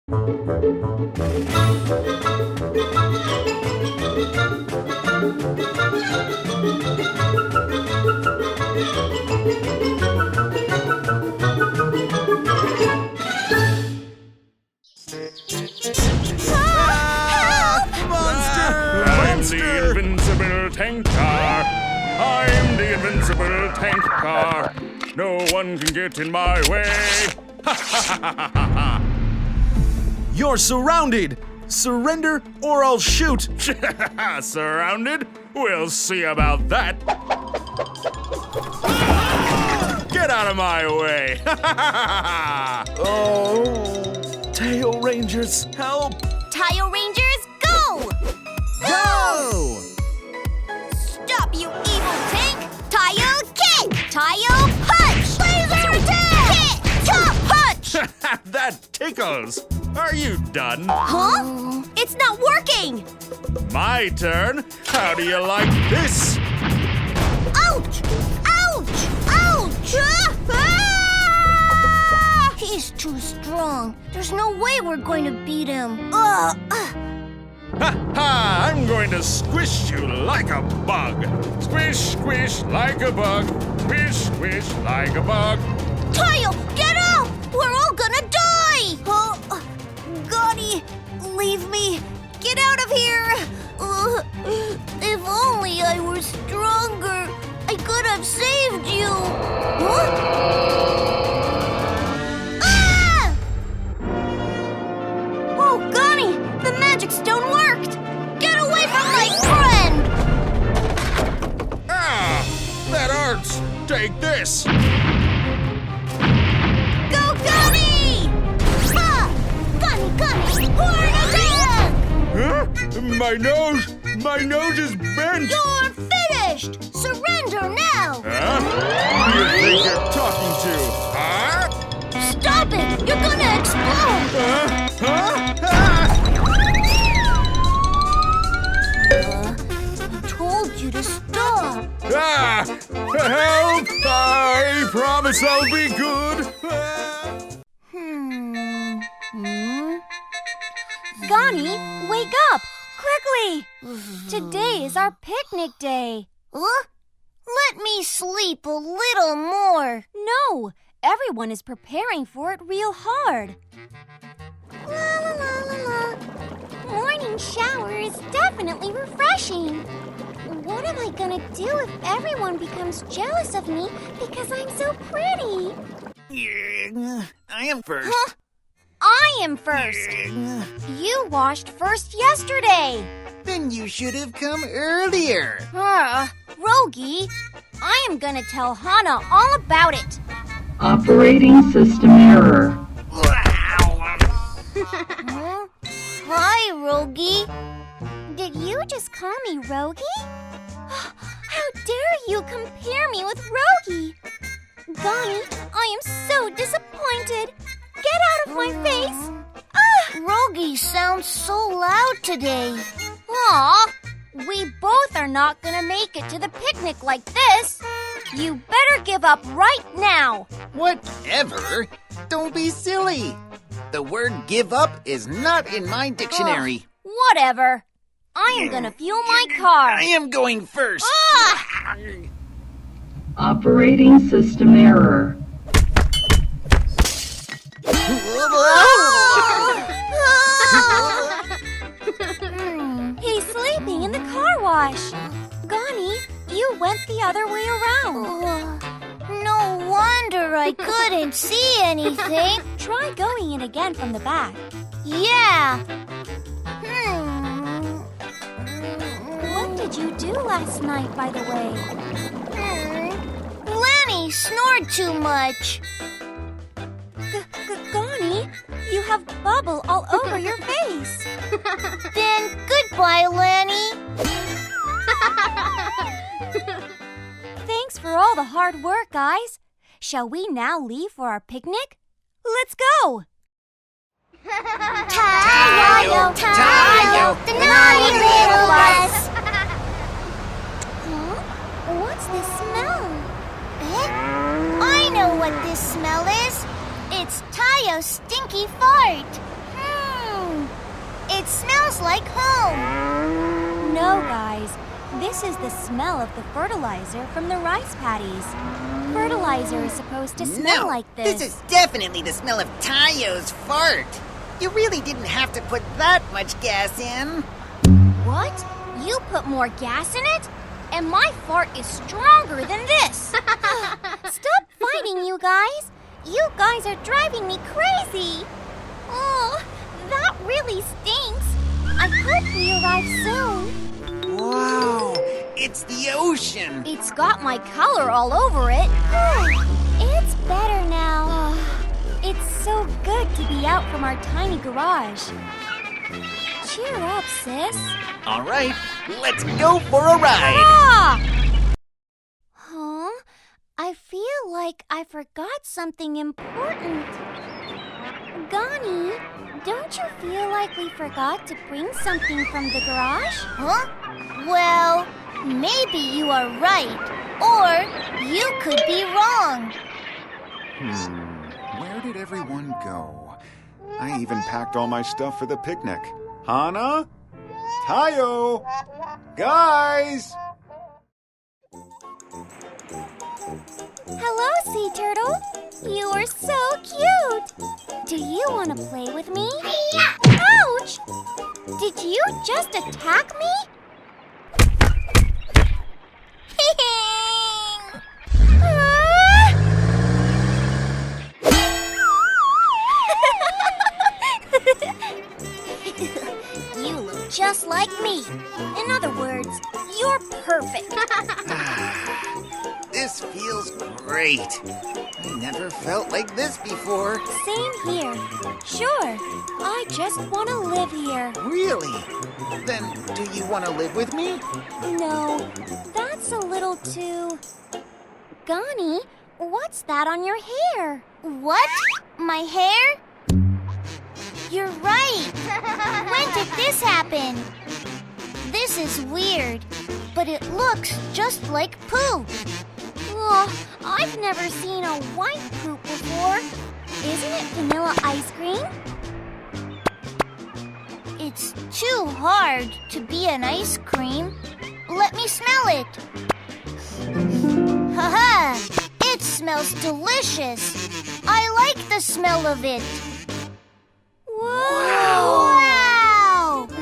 The invincible tank car. I'm the invincible tank car. No one can get in my way. You're surrounded! Surrender or I'll shoot! Surrounded? We'll see about that. Get out of my way. Oh, Tail Rangers, help! Tail Rangers, go! Go! Stop, you evil tank! Tail kick! Tail punch! Laser attack! Hit! Top punch! That tickles. Are you done? Huh? It's not working! My turn. How do you like this? Ouch! Ouch! Ouch! He's too strong. There's no way we're going to beat him. Ha ha! I'm going to squish you like a bug. Squish, squish like a bug. Squish, squish like a bug. Tail, get up! We're all gonna die! Gani, leave me. Get out of here! If only I were stronger, I could have saved you. Huh? Ah! Oh, Gani, the magic stone worked! Get away from my friend! Ah! That hurts! Take this! Go, Gani! Ah! Gani, Gani, horn attack! Huh? My nose is bent! You're finished! Surrender now! Huh? Who do you think you're talking to? Huh? Stop it! You're gonna explode! I told you to stop! Ah! Help! I promise I'll be good! Gani, wake up! Quickly! Today is our picnic day. Huh? Let me sleep a little more. No, everyone is preparing for it real hard. La la la la la. Morning shower is definitely refreshing. What am I gonna do if everyone becomes jealous of me because I'm so pretty? I am first. Huh? I am first. You washed first yesterday. Then you should have come earlier. Rogi, I am gonna tell Hana all about it. Operating system error. Huh? Hi, Rogi. Did you just call me Rogi? How dare you compare me with Rogi? Gani, I am so disappointed. Get out of my face! Rogi sounds so loud today. Aw, we both are not gonna make it to the picnic like this. You better give up right now. Whatever. Don't be silly. The word give up is not in my dictionary. Whatever. I am gonna fuel my car. I am going first. Operating system error. He's sleeping in the car wash. Gani, you went the other way around. No wonder I couldn't see anything. Try going in again from the back. Yeah. What did you do last night, by the way? Lenny snored too much. Gani, you have bubble all over your face. Then goodbye, Lenny. Thanks for all the hard work, guys. Shall we now leave for our picnic? Let's go! Tayo, Tayo, the naughty little bus. Huh? What's this smell? I know what this smell is. It's Tayo's stinky fart. looks like home. No, guys. This is the smell of the fertilizer from the rice paddies. Fertilizer is supposed to smell No, like this. this is definitely the smell of Tayo's fart. You really didn't have to put that much gas in. What? You put more gas in it? And my fart is stronger than this. Stop fighting, you guys. You guys are driving me crazy. Oh, that really stinks. I hope we arrive soon. Wow, it's the ocean. It's got my color all over it. It's better now. It's so good to be out from our tiny garage. Cheer up, sis. All right, let's go for a ride. Ah! Huh? I feel like I forgot something important. Gani, don't you feel like we forgot to bring something from the garage? Huh? Well, maybe you are right. Or you could be wrong. Where did everyone go? I even packed all my stuff for the picnic. Hana? Tayo? Guys! Hello, sea turtle. You are so cute. Do you want to play with me? Ouch! Did you just attack me? You look just like me. In other words, you're perfect. This feels great. I never felt like this before. Same here. Sure, I just want to live here. Really? Then do you want to live with me? No, that's a little too... Gani, what's that on your hair? What? My hair? You're right. When did this happen? This is weird, but it looks just like poop. Oh, I've never seen a white poop before. Isn't it vanilla ice cream? It's too hard to be an ice cream. Let me smell it. Haha! It smells delicious. I like the smell of it. Wow!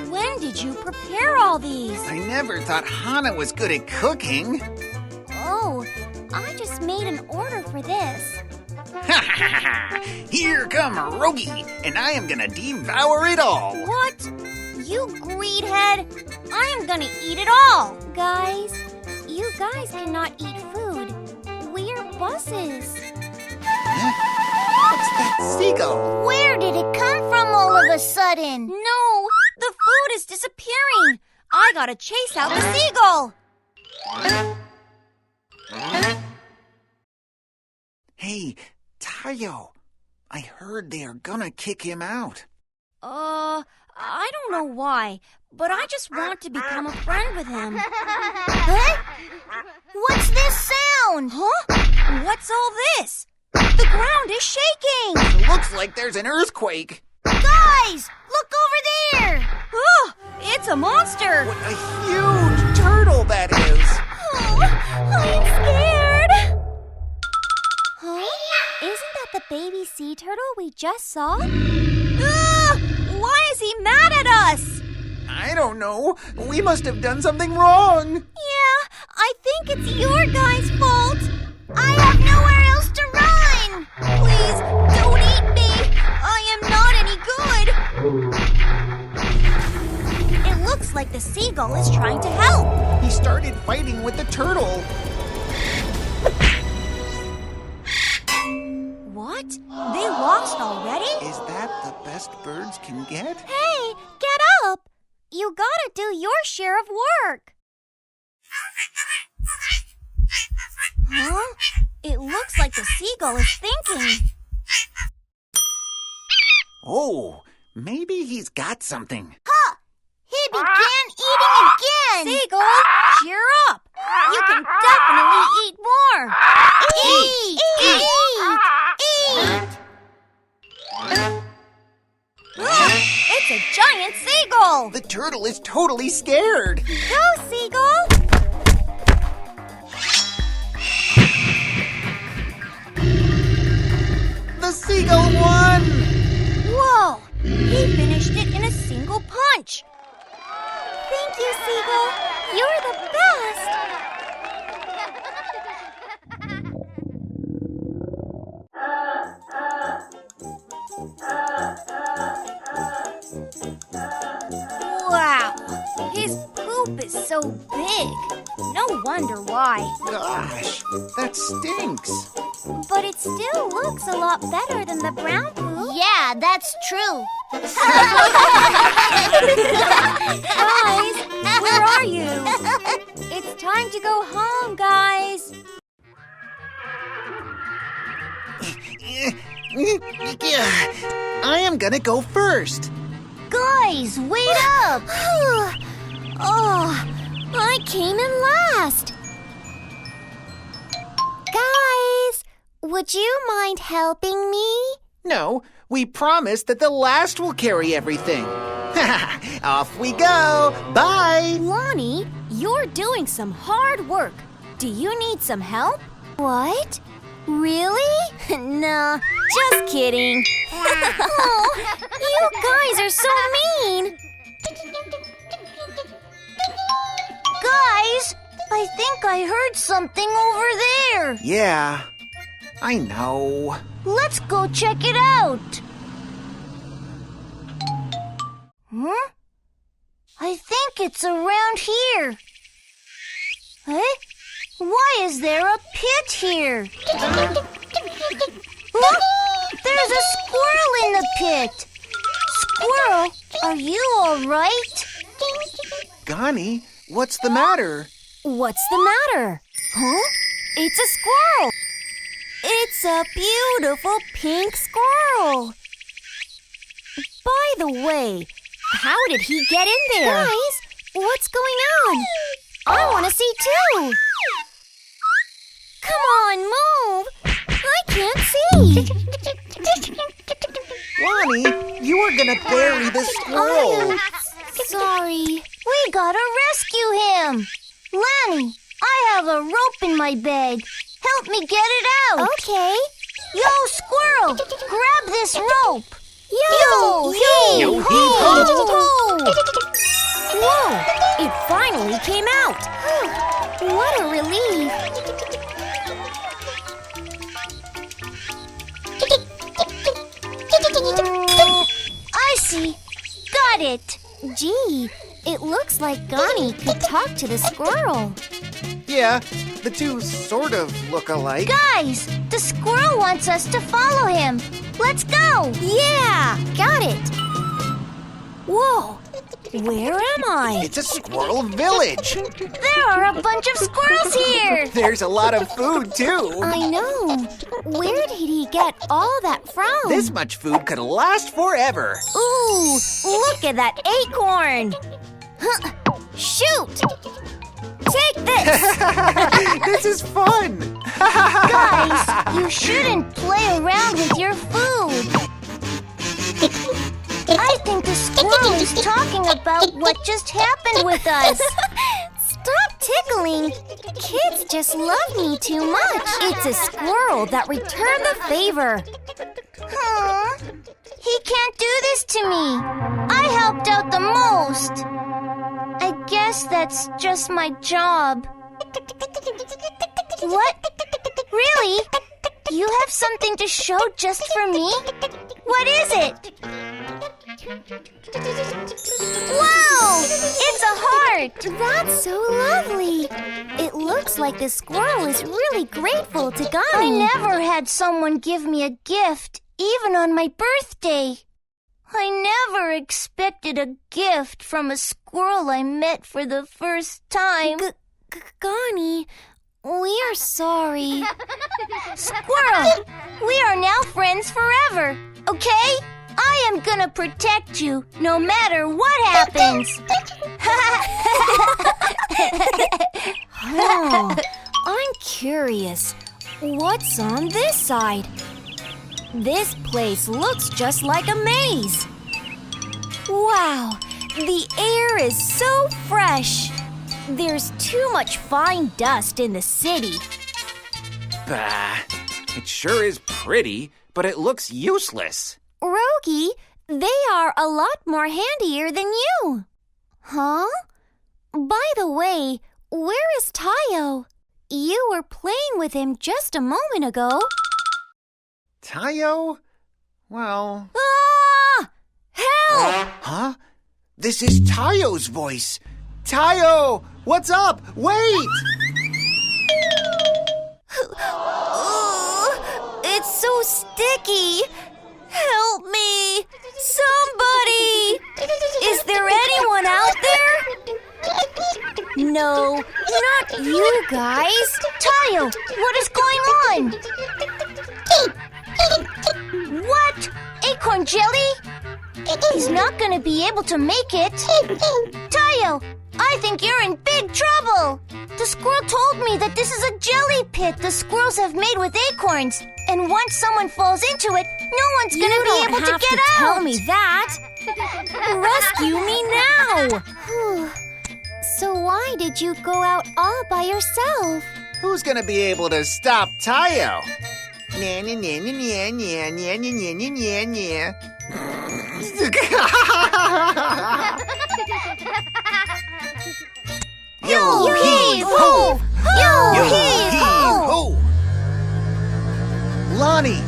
When did you prepare all these? I never thought Hana was good at cooking. Oh, I just made an order for this. Here come Rogi, and I am gonna devour it all. What? You greed head! I am gonna eat it all! Guys, you guys cannot eat food. We're buses. What's that seagull? Where did it come from all of a sudden? No, the food is disappearing. I gotta chase out the seagull. Hey, Tayo, I heard they are gonna kick him out. I don't know why, but I just want to become a friend with him. Huh? What's this sound? Huh? What's all this? The ground is shaking. Looks like there's an earthquake. Guys, look over there! Oh, it's a monster. What a huge turtle that is. Oh, I am scared. Huh? Isn't that the baby sea turtle we just saw? Why is he mad at us? I don't know. We must have done something wrong. Yeah, I think it's your guys' fault. I have nowhere else to run! Please, don't eat me. I am not any good. It looks like the seagull is trying to help. He started fighting with the turtle. What? They lost already? Is that the best birds can get? Hey, get up! You gotta do your share of work. Huh? It looks like the seagull is thinking. Oh, maybe he's got something. Huh! He began eating again! Seagull, cheer up! You can definitely eat more! Eat! Eat! Eat! Look, it's It's a giant seagull! The turtle is totally scared. Go, seagull! The seagull won! Whoa! He finished it in a single punch. Thank you, seagull. You're the best. Wow, his poop is so big. No wonder why. Gosh, that stinks. But it still looks a lot better than the brown poop. Yeah, that's true. Guys, where are you? It's time to go home, guys. I am gonna go first. Guys, wait up! Oh, I came in last. Guys, would you mind helping me? No, we promised that the last will carry everything. Off we go. Bye. Lonnie, you're doing some hard work. Do you need some help? What? Really? Nah, just kidding. Oh, you guys are so mean. Guys, I think I heard something over there. Yeah, I know. Let's go check it out. Huh? I think it's around here. Eh? Why is there a pit here? Look! There's a squirrel in the pit. Squirrel, are you all right? Gani, what's the matter? What's the matter? Huh? It's a squirrel. It's a beautiful pink squirrel. By the way, how did he get in there? Guys, what's going on? I want to see too. Come on, move. I can't see. Lonnie, you are gonna bury the squirrel. Sorry. We gotta rescue him. Lanny, I have a rope in my bag. Help me get it out. Okay. Yo, squirrel, grab this rope. Yo, hey, Yo, ho. Whoa, it finally came out. What a relief. I see. Got it. Gee, it looks like Gani could talk to the squirrel. Yeah, the two sort of look alike. Guys, the squirrel wants us to follow him. Let's go. Yeah, got it. Whoa, where am I? It's a squirrel village. There are a bunch of squirrels here. There's a lot of food, too. I know. Where did he get all that from? This much food could last forever. Ooh, look at that acorn. Huh. Shoot! Take this! This is fun. Guys, you shouldn't play around with your food. I think the squirrel is talking about what just happened with us. Stop tickling. Kids just love me too much. It's a squirrel that returned the favor. Huh? He can't do this to me. I helped out the most. I guess that's just my job. What? Really? You have something to show just for me? What is it? Whoa! It's a heart! That's so lovely. It looks like the squirrel is really grateful to Gani. I never had someone give me a gift, even on my birthday. I never expected a gift from a squirrel I met for the first time. Gani, we are sorry. Squirrel, we are now friends forever, okay? I am gonna protect you no matter what happens. Oh, I'm curious. What's on this side? This place looks just like a maze. Whoa! Wow, the air is so fresh. There's too much fine dust in the city. Bah, it sure is pretty, but it looks useless. Rogi, they are a lot more handier than you. Huh? By the way, where is Tayo? You were playing with him just a moment ago. Tayo? Well... Ah! Help! Huh? This is Tayo's voice. Tayo! What's up? Wait! It's so sticky. Help me! Somebody! Is there anyone out there? No, not you guys. Tayo, what is going on? What? Acorn jelly? He's not gonna be able to make it. Tayo, I think you're in big trouble. The squirrel told me that this is a jelly pit the squirrels have made with acorns. And once someone falls into it, no one's gonna be able to get out. Tell me that. Rescue me now. So why did you go out all by yourself? Who's gonna be able to stop Tayo? Nya, nya, nya, nya, nya, nya, nya, nya, nya, nya, nya. Yo, heave, ho! Yo, heave, ho! Lonnie,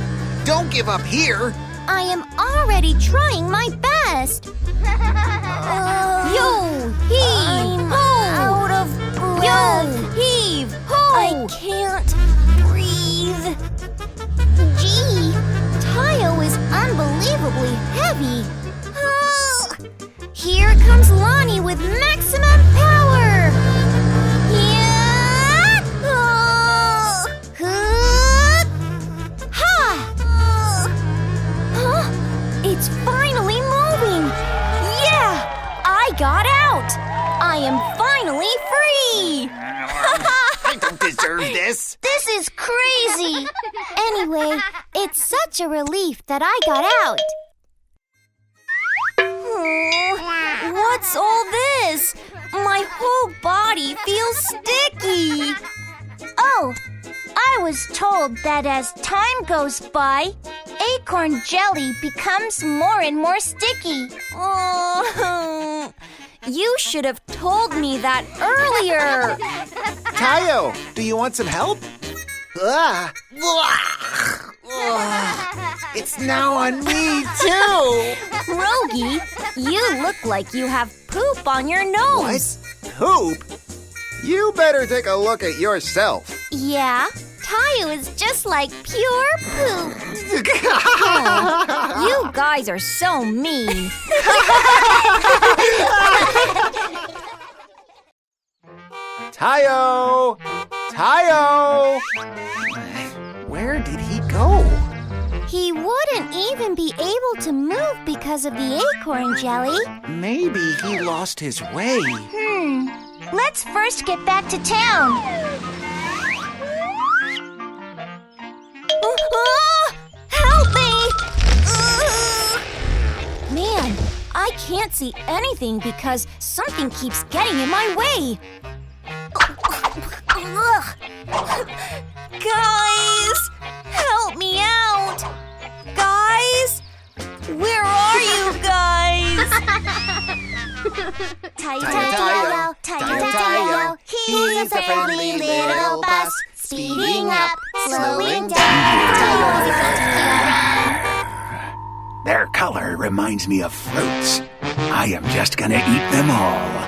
don't give up here. I am already trying my best. Yo, heave, ho! Out of breath. Yo, heave, ho! I can't breathe. Gee, Tayo is unbelievably heavy. Here comes Lonnie with maximum power. Yeah! It's finally moving! Yeah! I got out! I am finally free! I don't deserve this. This is crazy! Anyway, it's such a relief that I got out. What's all this? My whole body feels sticky. Oh, I was told that as time goes by, acorn jelly becomes more and more sticky. Oh, you should have told me that earlier. Tayo, do you want some help? It's now on me, too. Rogi, you look like you have poop on your nose. What? Poop? You better take a look at yourself. Yeah, Tayo is just like pure poop. Oh, you guys are so mean. Tayo! Tayo! Where did he go? He wouldn't even be able to move because of the acorn jelly. Maybe he lost his way. Let's first get back to town. Help me! Man, I can't see anything because something keeps getting in my way. Guys, help me out. Guys, where are you guys? Tayo, Tayo, he's a friendly little bus, speeding up, slowing down. Their color reminds me of fruits. I am just gonna eat them all.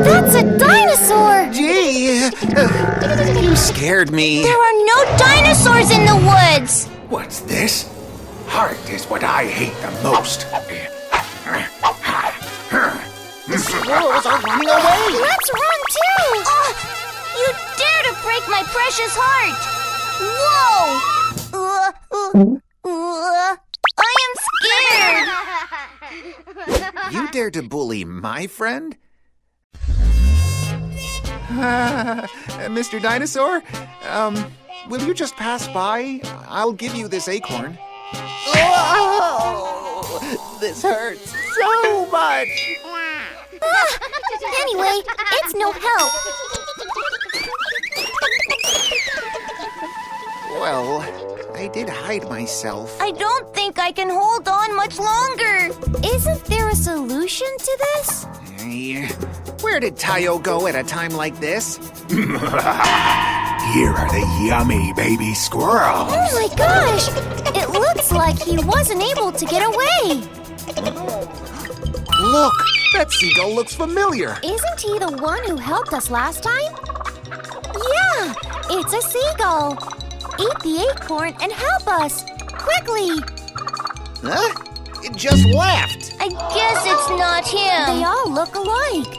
That's a dinosaur! Gee, you scared me. There are no dinosaurs in the woods! What's this? Heart is what I hate the most. The squirrels are running away. Let's run too! You dare to break my precious heart! Whoa! I am scared! You dare to bully my friend? Mr. Dinosaur, will you just pass by? I'll give you this acorn. Oh, this hurts so much. Anyway, it's no help. Well, I did hide myself. I don't think I can hold on much longer. Isn't there a solution to this? Where did Tayo go at a time like this? Here are the yummy baby squirrels. Oh my gosh! It looks like he wasn't able to get away. Look, that seagull looks familiar. Isn't he the one who helped us last time? Yeah, it's a seagull. Eat the acorn and help us. Quickly! Huh? It just left. I guess it's not him. They all look alike.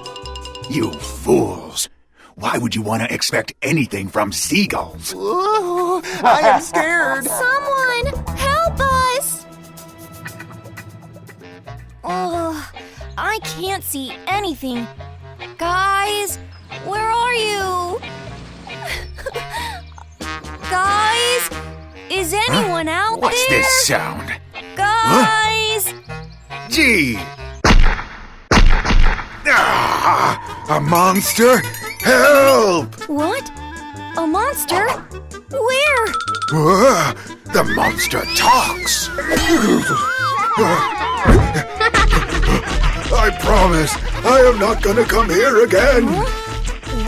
You fools. Why would you want to expect anything from seagulls? Ooh, I am scared. Someone, help us! Oh, I can't see anything. Guys, where are you? Guys, is anyone out What's there? this sound? Guys! Gee! Ah, a monster? Help! What? A monster? Where? The monster talks. I promise I am not gonna come here again. Huh?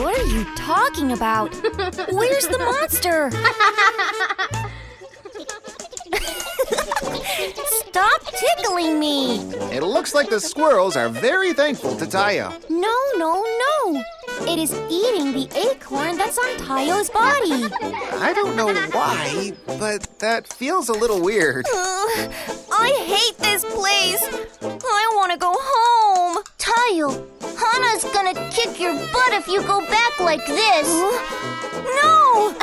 What are you talking about? Where's the monster? Stop tickling me! It looks like the squirrels are very thankful to Tayo. No, no, no! It is eating the acorn that's on Tayo's body. I don't know why, but that feels a little weird. I hate this place. I want to go home. Tayo, Hana's gonna kick your butt if you go back like this. No!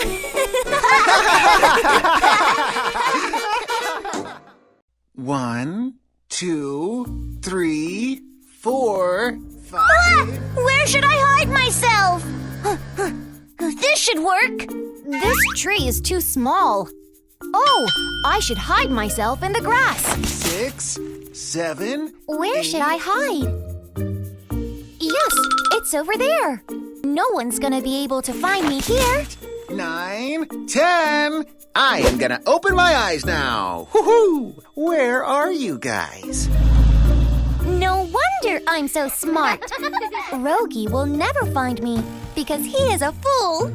1, 2, 3, 4, 5. Where should I hide myself? This should work. This tree is too small. Oh, I should hide myself in the grass. 6, 7. Where should I hide? Yes, it's over there. No one's gonna be able to find me here. 9, 10. I am gonna open my eyes now. Woohoo! Where are you guys? No wonder I'm so smart. Rogi will never find me because he is a fool.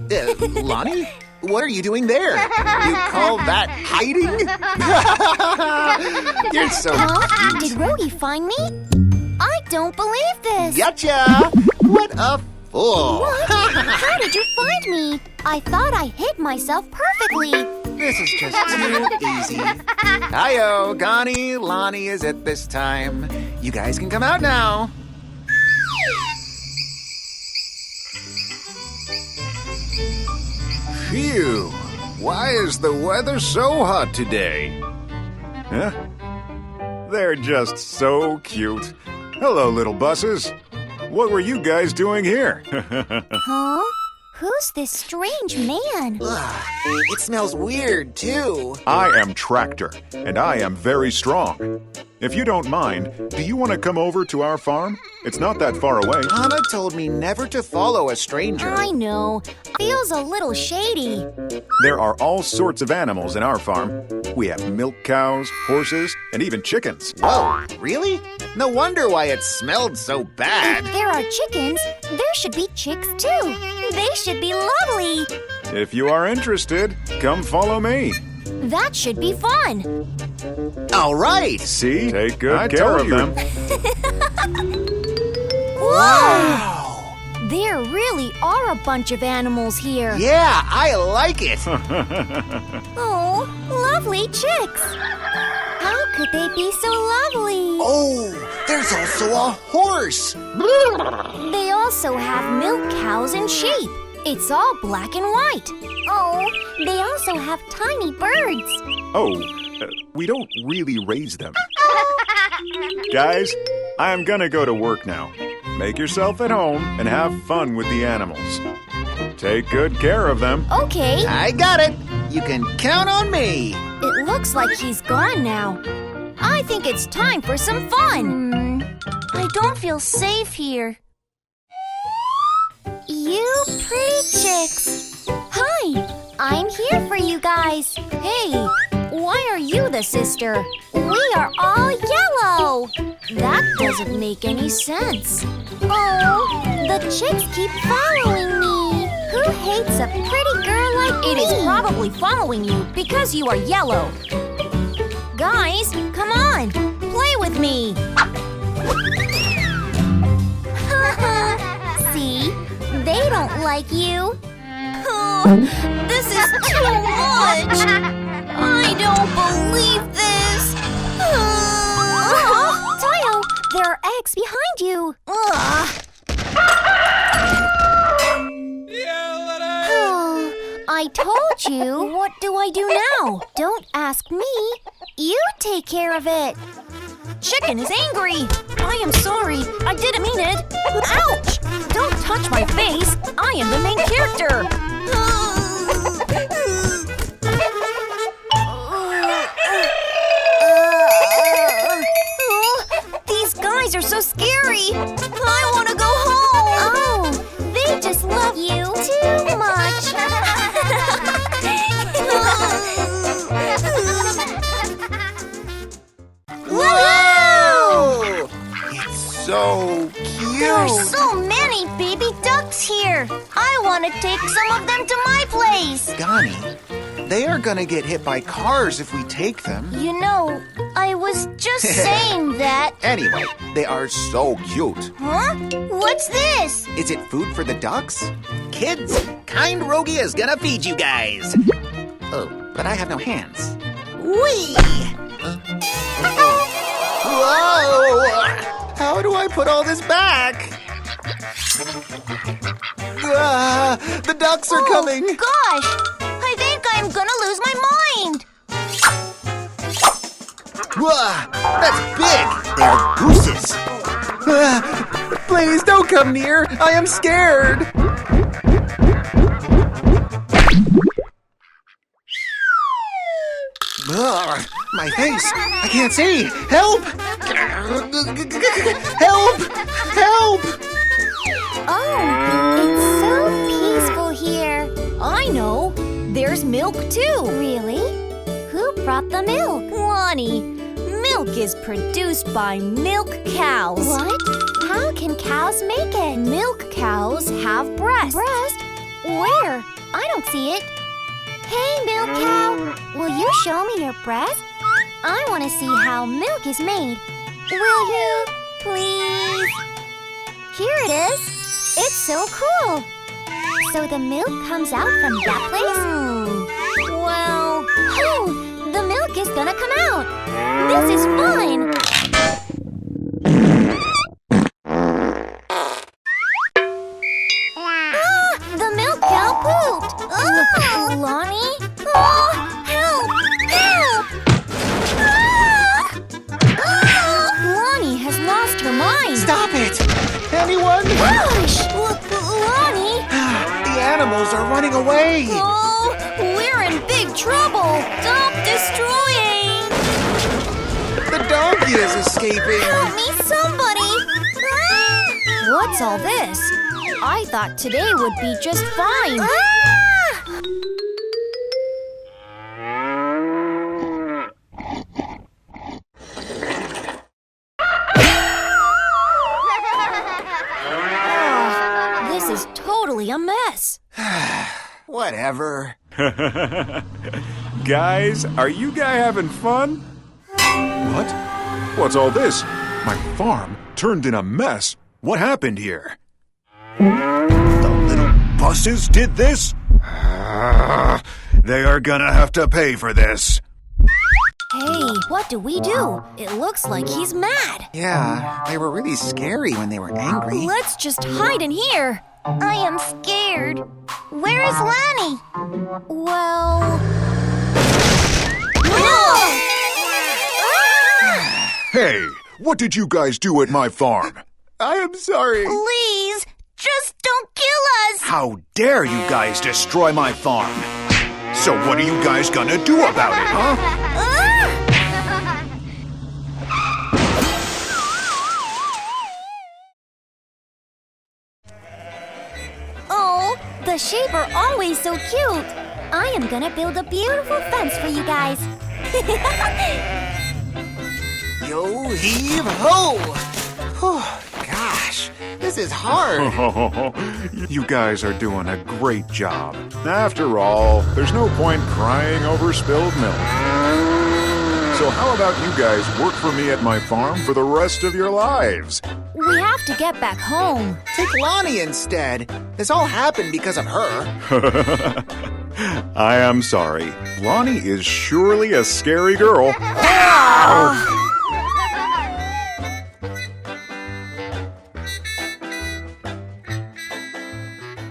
Lonnie? What are you doing there? You call that hiding? You're so cute. Did Rogi find me? I don't believe this. Gotcha! What a fool! What? How did you find me? I thought I hid myself perfectly. This is just too easy. Tayo, Gani, Lonnie is it this time. You guys can come out now. Phew! Why is the weather so hot today? Huh? They're just so cute. Hello, little buses. What were you guys doing here? Huh? Who's this strange man? Ugh, it smells weird, too. I am Tractor, and I am very strong. If you don't mind, do you want to come over to our farm? It's not that far away. Hana told me never to follow a stranger. I know. Feels a little shady. There are all sorts of animals in our farm. We have milk cows, horses, and even chickens. Whoa, really? No wonder why it smelled so bad. If there are chickens, there should be chicks too. They should be lovely. If you are interested, come follow me. That should be fun. All right. See? Take good care of them. Whoa! There really are a bunch of animals here. Yeah, I like it. Oh, lovely chicks. How could they be so lovely? Oh, there's also a horse. They also have milk cows and sheep. It's all black and white. Oh, they also have tiny birds. Oh, we don't really raise them. Guys, I'm gonna go to work now. Make yourself at home and have fun with the animals. Take good care of them. Okay. I got it. You can count on me. It looks like he's gone now. I think it's time for some fun. I don't feel safe here. You pretty chicks. Hi, I'm here for you guys. Hey, why are you the sister? We are all yellow. That doesn't make any sense. Oh, the chicks keep following me. Who hates a pretty girl like me? It is probably following you because you are yellow. Guys, come on, play with me. See, they don't like you. This is too much. I don't believe this. Tayo, there are eggs behind you. I told you. What do I do now? Don't ask me. You take care of it. Chicken is angry. I am sorry. I didn't mean it. Ouch! Don't touch my face. I am the main character. These guys are so scary. I want to go home. Oh, they just love you too much. Whoa! It's so cute. There are so many baby ducks here. I want to take some of them to my place. Gani, they are gonna get hit by cars if we take them. You know, I was just saying that. Anyway, they are so cute. Huh? What's this? Is it food for the ducks? Kids, Kind Rogie is gonna feed you guys. Oh, but I have no hands. Whee! Whoa! How do I put all this back? The ducks are coming. Gosh! I think I'm gonna lose my mind. That's big. They are gooses. Please don't come near. I am scared. My face. I can't see. Help! Help! Help! Oh, it's so peaceful here. I know. There's milk too. Really? Who brought the milk? Lonnie, milk is produced by milk cows. What? How can cows make it? Milk cows have breasts. Breast? Where? I don't see it. Hey, milk cow, will you show me your breast? I want to see how milk is made. Will you, please? Here it is. It's so cool. So the milk comes out from that place? Well, Oh, the milk is gonna come out. This is fun. The milk cow pooped. Lonnie? Help! Help! Lonnie has lost her mind. Stop it! Anyone? Gosh! Lonnie? The animals are running away. Oh, we're in big trouble. Stop destroying. The donkey is escaping. Help me, somebody. What's all this? I thought today would be just fine. This is totally a mess. Whatever. Guys, are you guys having fun? What? What's all this? My farm turned in a mess. What happened here? The little buses did this? They are gonna have to pay for this. Hey, what do we do? It looks like he's mad. Yeah, they were really scary when they were angry. Let's just hide in here. I am scared. Where is Lanny? Well... Hey, what did you guys do at my farm? I am sorry. Please, just don't kill us. How dare you guys destroy my farm? So what are you guys gonna do about it, huh? Oh, the sheep are always so cute. I am gonna build a beautiful fence for you guys. Yo, heave ho! Whew, gosh, this is hard. You guys are doing a great job. After all, there's no point crying over spilled milk. So how about you guys work for me at my farm for the rest of your lives? We have to get back home. Take Lonnie instead. This all happened because of her. I am sorry. Lonnie is surely a scary girl. Ah!